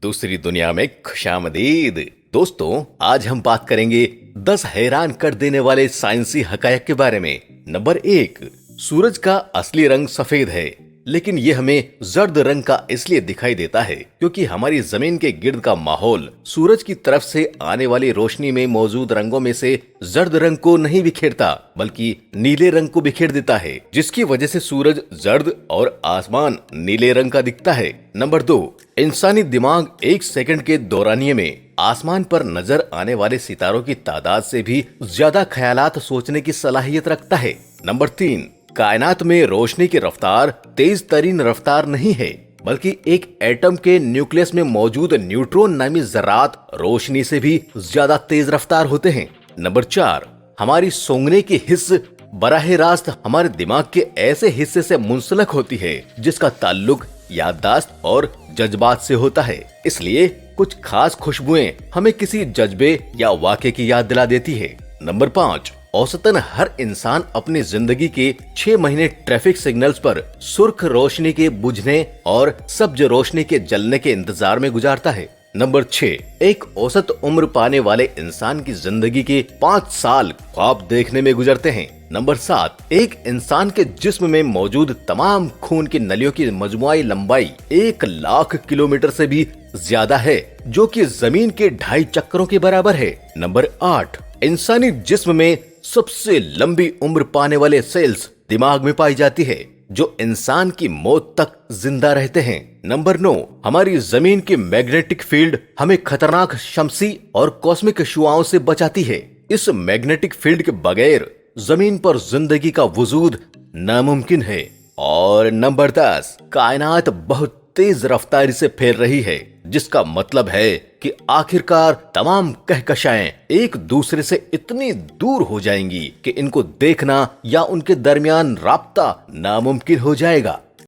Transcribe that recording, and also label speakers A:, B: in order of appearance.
A: दूसरी दुनिया में खुशामदीद। दोस्तों, आज हम बात करेंगे 10 हैरान कर देने वाले साइंसी हकायक के बारे में। नंबर 1, सूरज का असली रंग सफेद है, लेकिन ये हमें जर्द रंग का इसलिए दिखाई देता है क्योंकि हमारी जमीन के गिर्द का माहौल सूरज की तरफ से आने वाली रोशनी में मौजूद रंगों में से जर्द रंग को नहीं बिखेरता, बल्कि नीले रंग को बिखेर देता है, जिसकी वजह से सूरज जर्द और आसमान नीले रंग का दिखता है। नंबर 2, इंसानी दिमाग 1 सेकंड के दौरानिये में आसमान पर नजर आने वाले सितारों की तादाद से भी ज्यादा ख्यालात सोचने की सलाहियत रखता है। नंबर 3, कायनात में रोशनी की रफ्तार तेज तरीन रफ्तार नहीं है, बल्कि एक एटम के न्यूक्लियस में मौजूद न्यूट्रॉन नामी ज़रात रोशनी से भी ज्यादा तेज रफ्तार होते हैं। नंबर 4, हमारी सूंघने की हिस्स बराह रास्त हमारे दिमाग के ऐसे हिस्से से मुंसलक होती है जिसका ताल्लुक याददाश्त और जज्बात से होता है। इसलिए कुछ खास खुशबुएं हमें किसी जज्बे या वाक़े की याद दिला देती है। नंबर 5, औसतन हर इंसान अपनी जिंदगी के 6 महीने ट्रैफिक सिग्नल्स पर सुर्ख रोशनी के बुझने और सब्ज रोशनी के जलने के इंतजार में गुजारता है। नंबर 6, एक औसत उम्र पाने वाले इंसान की जिंदगी के 5 साल ख्वाब देखने में गुजरते हैं। नंबर 7, एक इंसान के जिस्म में मौजूद तमाम खून की नलियों की मजमुआई लंबाई 1 लाख किलोमीटर से भी ज्यादा है, जो कि जमीन के 2.5 चक्करों के बराबर है। नंबर 8, इंसानी जिस्म में सबसे लंबी उम्र पाने वाले सेल्स दिमाग में पाई जाती है, जो इंसान की मौत तक जिंदा रहते हैं। नंबर 9, हमारी जमीन की मैग्नेटिक फील्ड हमें खतरनाक शमसी और कॉस्मिक शुआओं से बचाती है। इस मैग्नेटिक फील्ड के बगैर जमीन पर जिंदगी का वजूद नामुमकिन है। और नंबर 10, कायनात बहुत तेज रफ्तारी से फैल रही है, जिसका मतलब है कि आखिरकार तमाम कहकशाएं एक दूसरे से इतनी दूर हो जाएंगी कि इनको देखना या उनके दरमियान राब्ता नामुमकिन हो जाएगा।